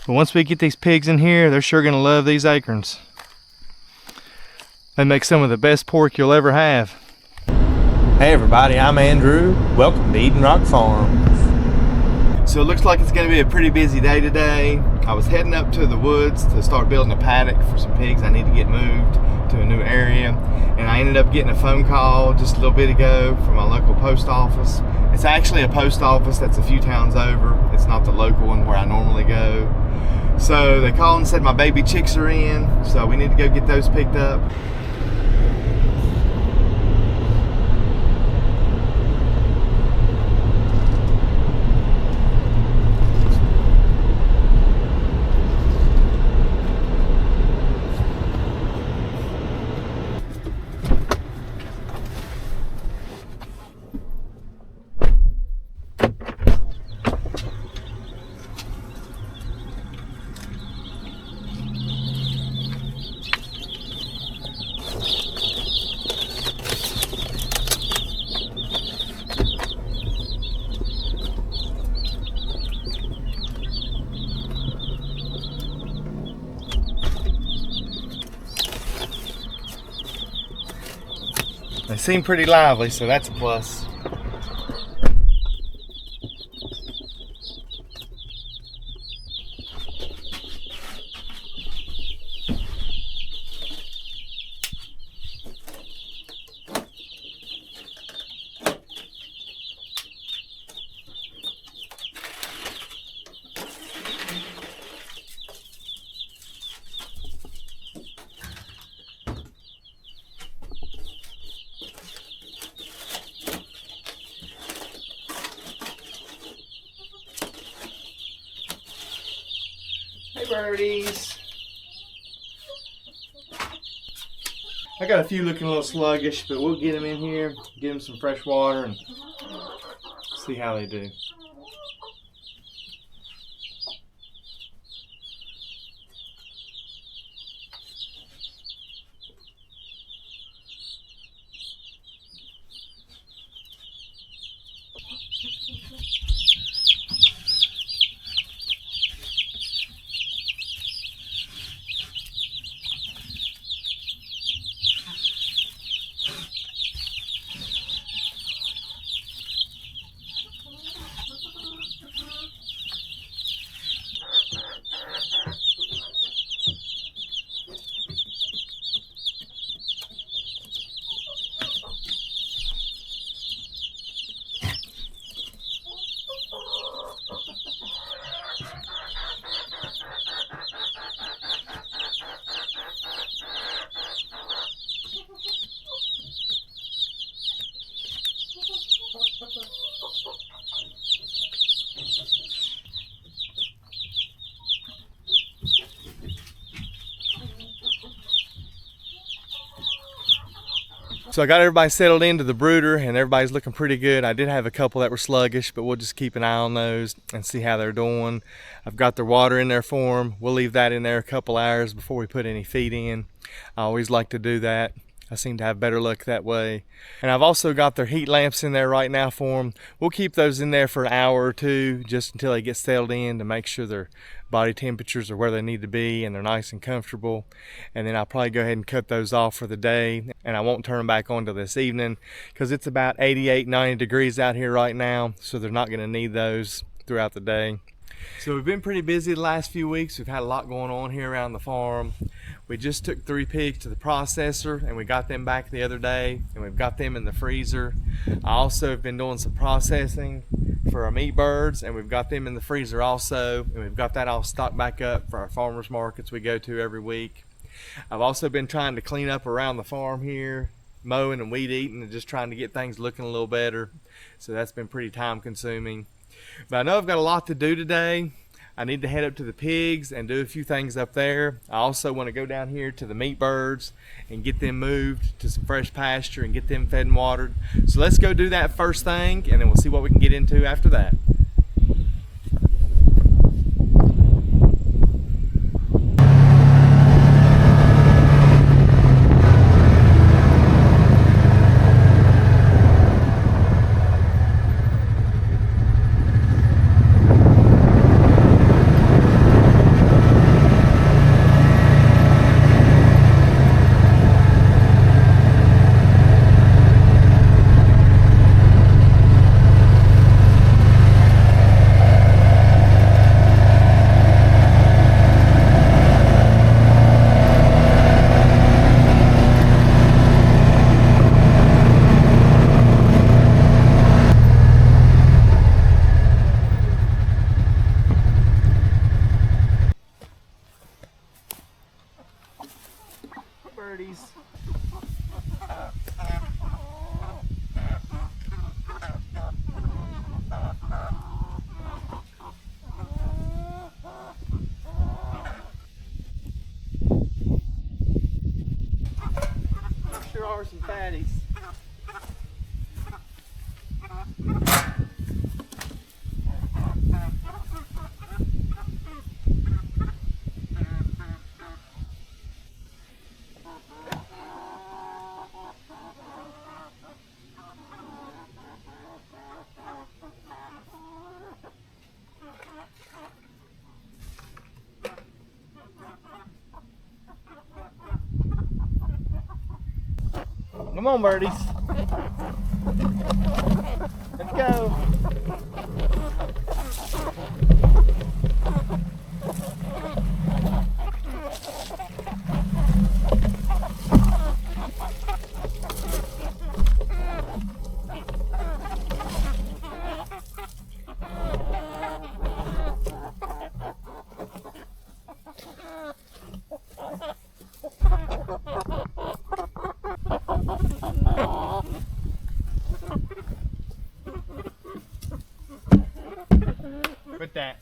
But once we get these pigs in here, they're sure gonna love these acorns. They make some of the best pork you'll ever have. Hey everybody, I'm Andrew. Welcome to edenrocfarm. So it looks like it's gonna be a pretty busy day today. I was heading up to the woods to start building a paddock for some pigs I need to get moved to a new area. And I ended up getting a phone call just a little bit ago from my local post office. It's actually a post office that's a few towns over. It's not the local one where I normally go. So they called and said my baby chicks are in, so we need to go get those picked up. They seem pretty lively, so that's a plus. Hey birdies. I got a few looking a little sluggish, but we'll get them in here, get them some fresh water, and see how they do. So I got everybody settled into the brooder and everybody's looking pretty good. I did have a couple that were sluggish, but we'll just keep an eye on those and see how they're doing. I've got their water in there for them. We'll leave that in there a couple hours before we put any feed in. I always like to do that. I seem to have better luck that way. And I've also got their heat lamps in there right now for them. We'll keep those in there for an hour or two just until they get settled in to make sure their body temperatures are where they need to be and they're nice and comfortable. And then I'll probably go ahead and cut those off for the day, and I won't turn them back on till this evening because it's about 88, 90 degrees out here right now, so they're not going to need those throughout the day. So we've been pretty busy the last few weeks. We've had a lot going on here around the farm. We just took 3 pigs to the processor and we got them back the other day, and we've got them in the freezer. I also have been doing some processing for our meat birds, and we've got them in the freezer also, and we've got that all stocked back up for our farmers markets we go to every week. I've also been trying to clean up around the farm here, mowing and weed eating and just trying to get things looking a little better. So that's been pretty time consuming. But I know I've got a lot to do today. I need to head up to the pigs and do a few things up there. I also want to go down here to the meat birds and get them moved to some fresh pasture and get them fed and watered. So let's go do that first thing, and then we'll see what we can get into after that. are some fatties. Come on, birdies. Let's go. With that.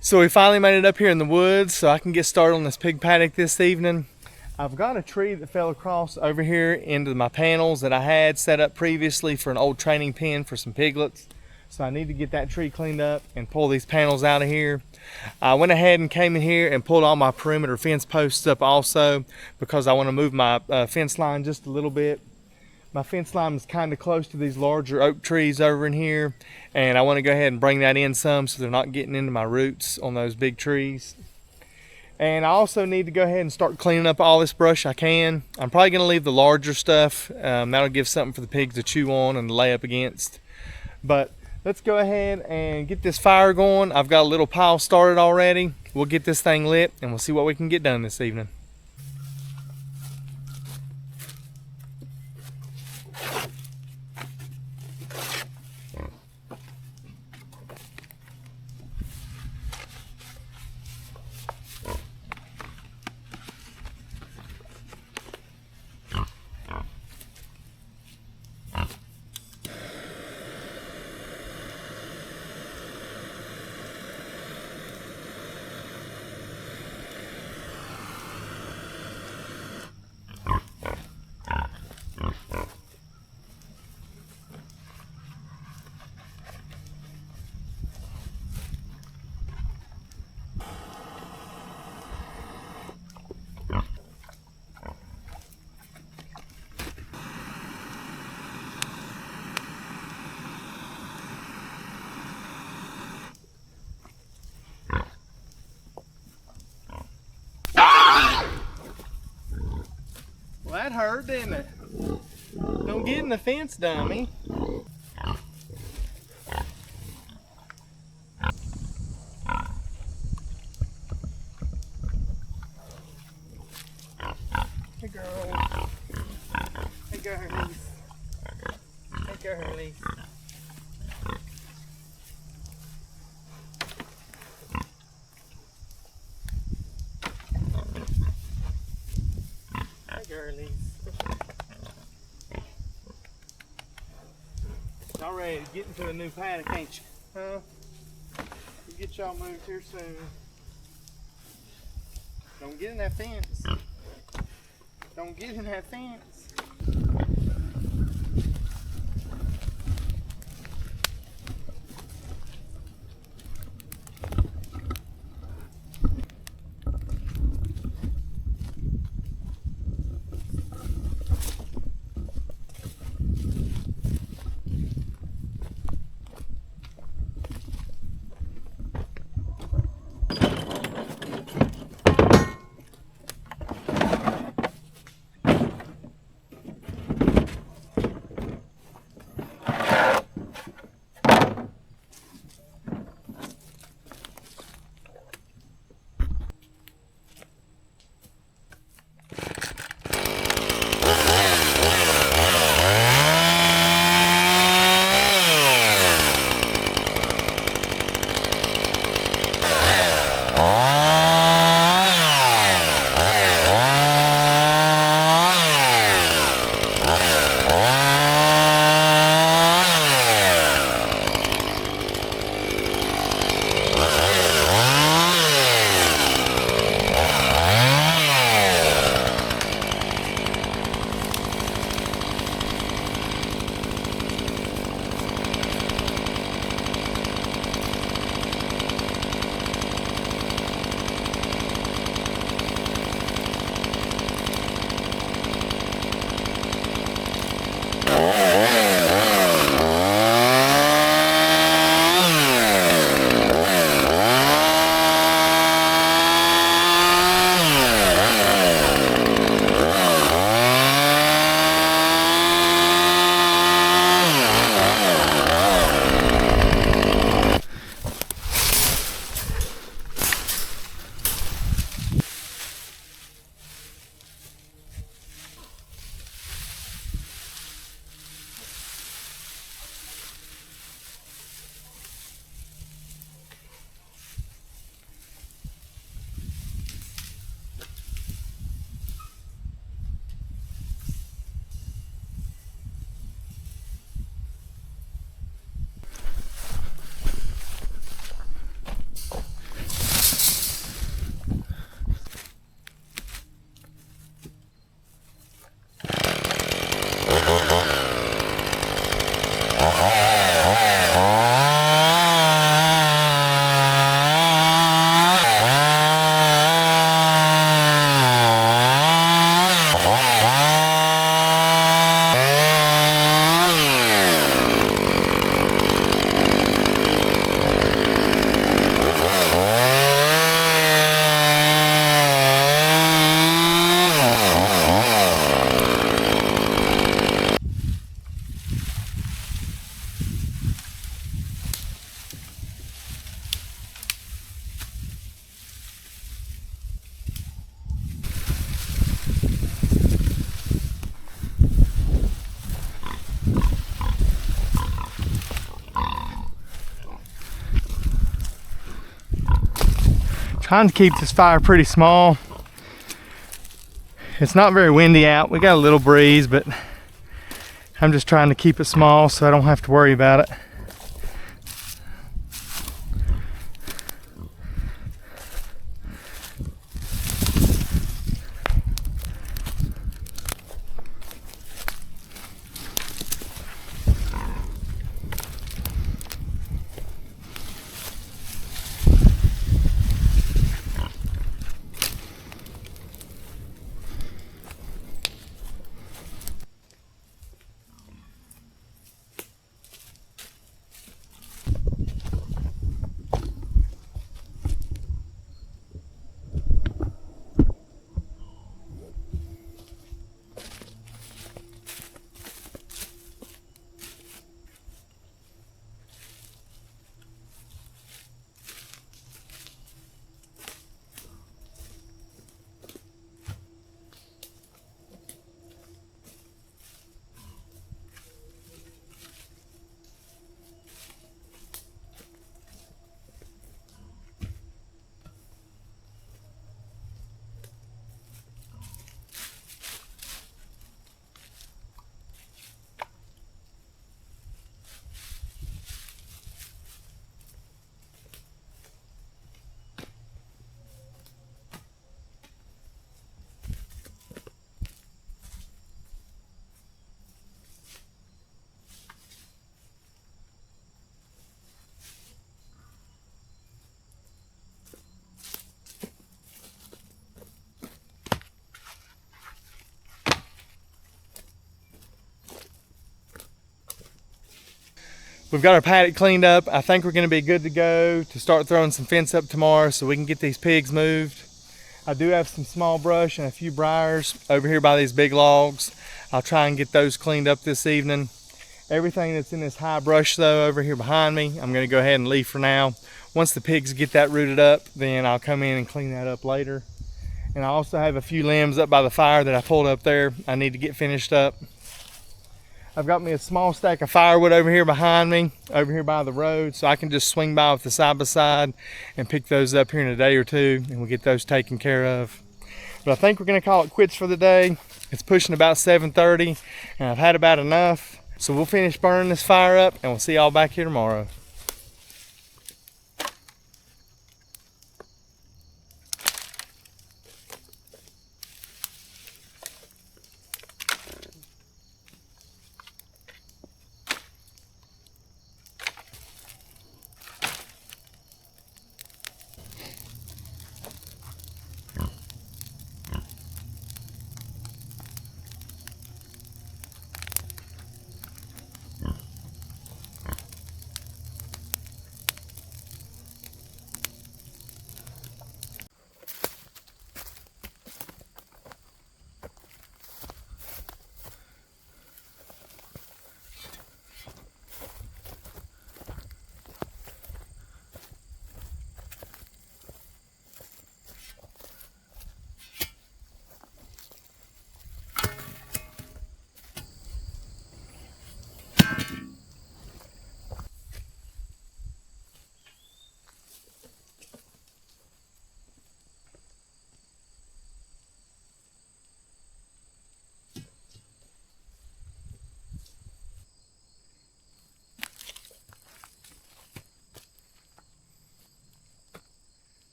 So we finally made it up here in the woods so I can get started on this pig paddock this evening. I've got a tree that fell across over here into my panels that I had set up previously for an old training pen for some piglets. So I need to get that tree cleaned up and pull these panels out of here. I went ahead and came in here and pulled all my perimeter fence posts up also because I want to move my fence line just a little bit. My fence line is kind of close to these larger oak trees over in here, and I want to go ahead and bring that in some so they're not getting into my roots on those big trees. And I also need to go ahead and start cleaning up all this brush I can. I'm probably going to leave the larger stuff. That'll give something for the pigs to chew on and lay up against. But let's go ahead and get this fire going. I've got a little pile started already. We'll get this thing lit and we'll see what we can get done this evening. Well, that hurt, didn't it? Don't get in the fence, dummy. Hey, girl. Hey, girlies. Hey, girlies. ready to get into a new paddock, ain't you? Huh? We'll get y'all moved here soon. Don't get in that fence. Don't get in that fence. Trying to keep this fire pretty small. It's not very windy out. We got a little breeze, but I'm just trying to keep it small so I don't have to worry about it. We've got our paddock cleaned up. I think we're gonna be good to go to start throwing some fence up tomorrow so we can get these pigs moved. I do have some small brush and a few briars over here by these big logs. I'll try and get those cleaned up this evening. Everything that's in this high brush though over here behind me, I'm gonna go ahead and leave for now. Once the pigs get that rooted up, then I'll come in and clean that up later. And I also have a few limbs up by the fire that I pulled up there I need to get finished up. I've got me a small stack of firewood over here behind me, over here by the road, so I can just swing by with the side by side and pick those up here in a day or two, and we'll get those taken care of. But I think we're gonna call it quits for the day. It's pushing about 7:30, and I've had about enough. So we'll finish burning this fire up, and we'll see y'all back here tomorrow.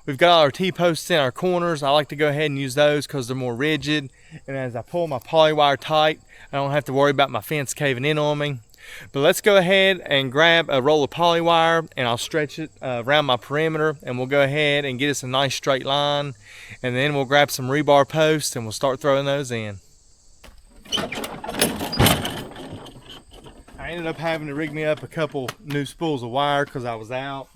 We've got all our T-posts in our corners. I like to go ahead and use those because they're more rigid. And as I pull my poly wire tight, I don't have to worry about my fence caving in on me. But let's go ahead and grab a roll of poly wire and I'll stretch it around my perimeter, and we'll go ahead and get us a nice straight line. And then we'll grab some rebar posts and we'll start throwing those in. I ended up having to rig me up a couple new spools of wire because I was out.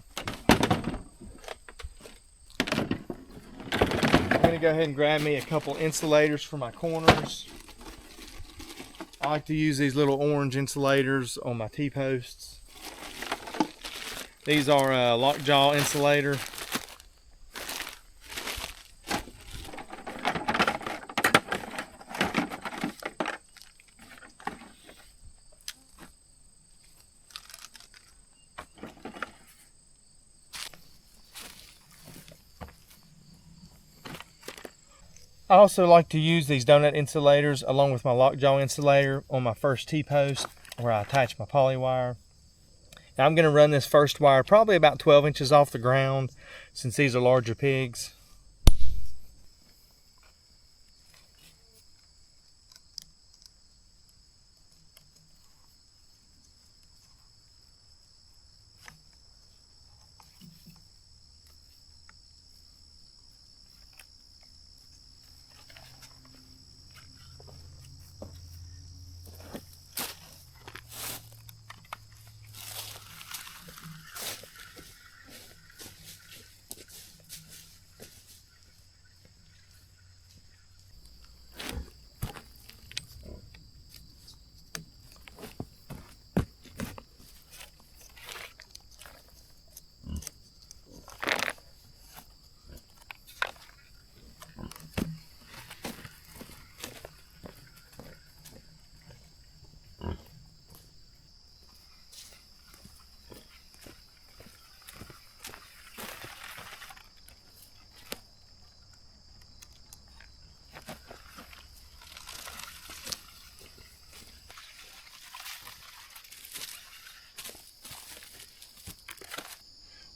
I'm gonna go ahead and grab me a couple insulators for my corners. I like to use these little orange insulators on my T-posts. These are a lockjaw insulator. I also like to use these donut insulators along with my lockjaw insulator on my first T-post where I attach my poly wire. Now I'm going to run this first wire probably about 12 inches off the ground since these are larger pigs.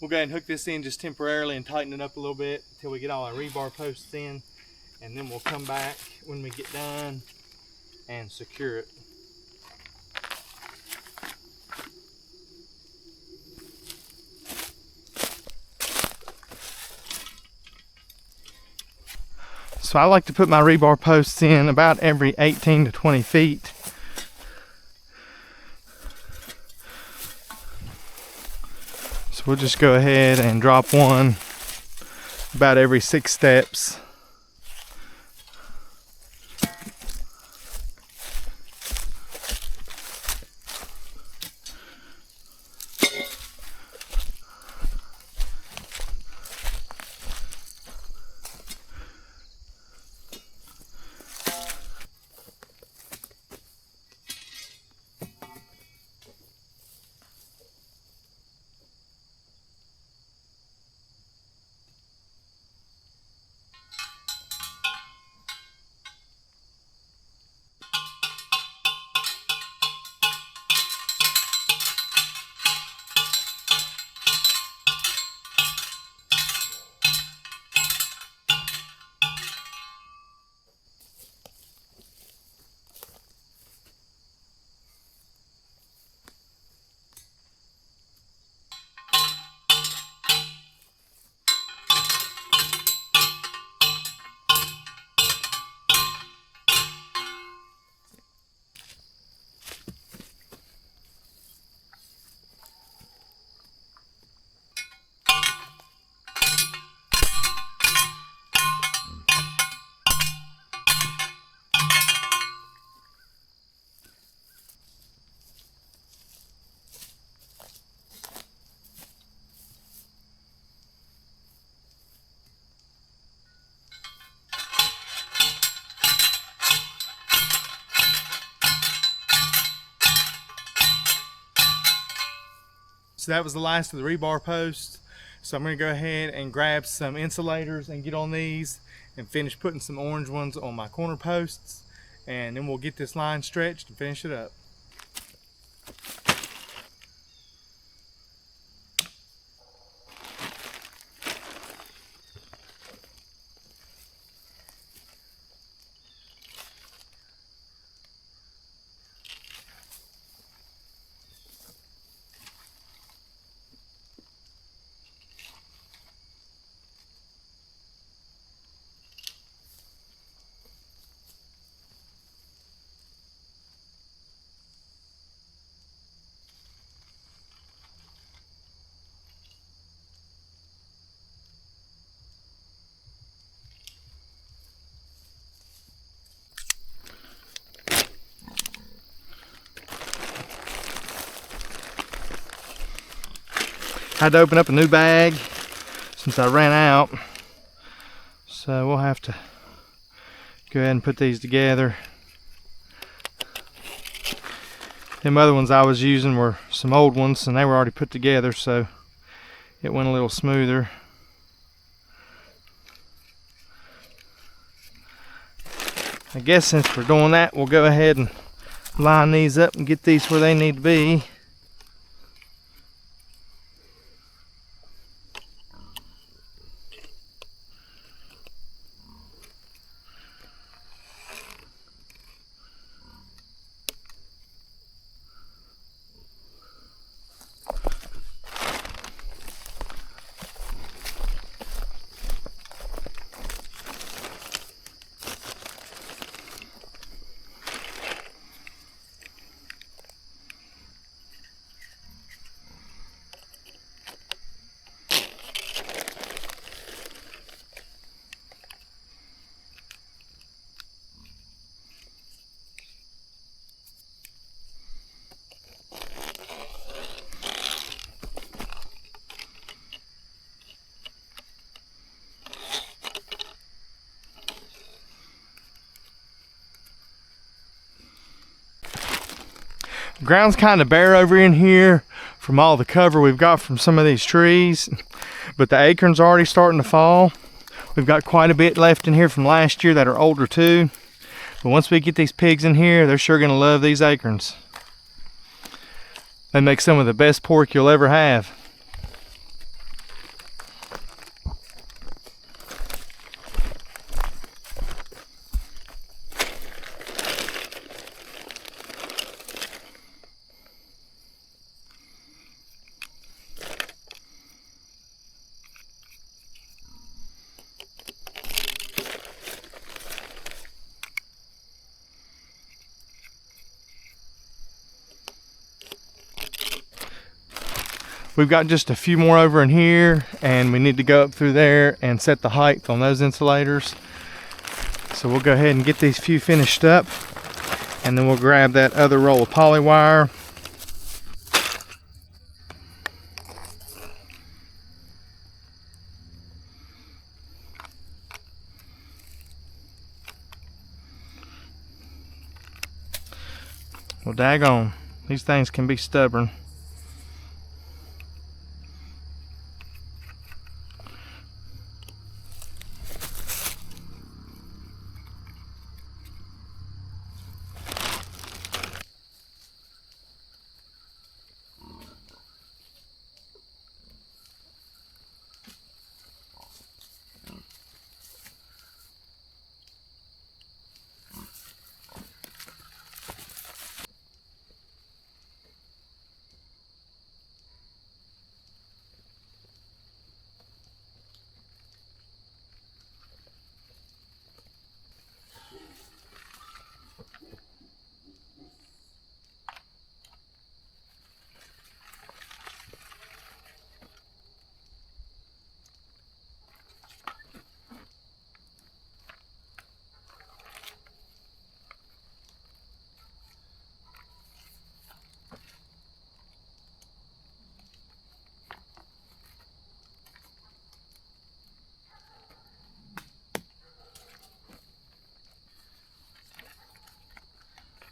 We'll go ahead and hook this in just temporarily and tighten it up a little bit until we get all our rebar posts in, and then we'll come back when we get done and secure it. So I like to put my rebar posts in about every 18 to 20 feet. So we'll just go ahead and drop one about every 6 steps. So that was the last of the rebar posts. So I'm going to go ahead and grab some insulators and get on these and finish putting some orange ones on my corner posts, and then we'll get this line stretched and finish it up. Had to open up a new bag since I ran out, so we'll have to go ahead and put these together. Them other ones I was using were some old ones and they were already put together, so it went a little smoother. I guess since we're doing that, we'll go ahead and line these up and get these where they need to be. Ground's kind of bare over in here from all the cover we've got from some of these trees, but the acorns are already starting to fall. We've got quite a bit left in here from last year that are older too, but once we get these pigs in here, they're sure gonna love these acorns. They make some of the best pork you'll ever have. We've got just a few more over in here, and we need to go up through there and set the height on those insulators. So we'll go ahead and get these few finished up, and then we'll grab that other roll of poly wire. Well, daggone, these things can be stubborn.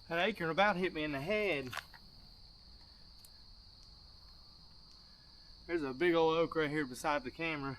That acorn about hit me in the head. There's a big old oak right here beside the camera.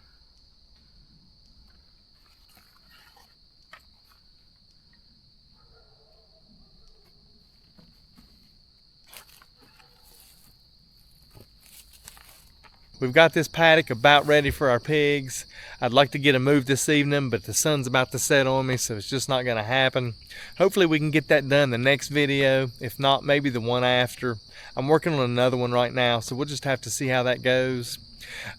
We've got this paddock about ready for our pigs. I'd like to get them moved this evening, but the sun's about to set on me, so it's just not gonna happen. Hopefully we can get that done the next video. If not, maybe the one after. I'm working on another one right now, so we'll just have to see how that goes.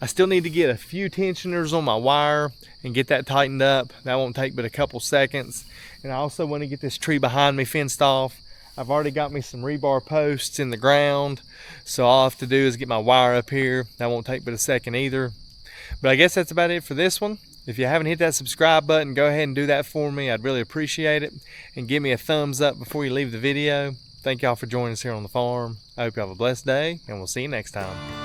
I still need to get a few tensioners on my wire and get that tightened up. That won't take but a couple seconds. And I also want to get this tree behind me fenced off. I've already got me some rebar posts in the ground, so all I have to do is get my wire up here. That won't take but a second either. But I guess that's about it for this one. If you haven't hit that subscribe button, go ahead and do that for me. I'd really appreciate it. And give me a thumbs up before you leave the video. Thank y'all for joining us here on the farm. I hope you have a blessed day, and we'll see you next time.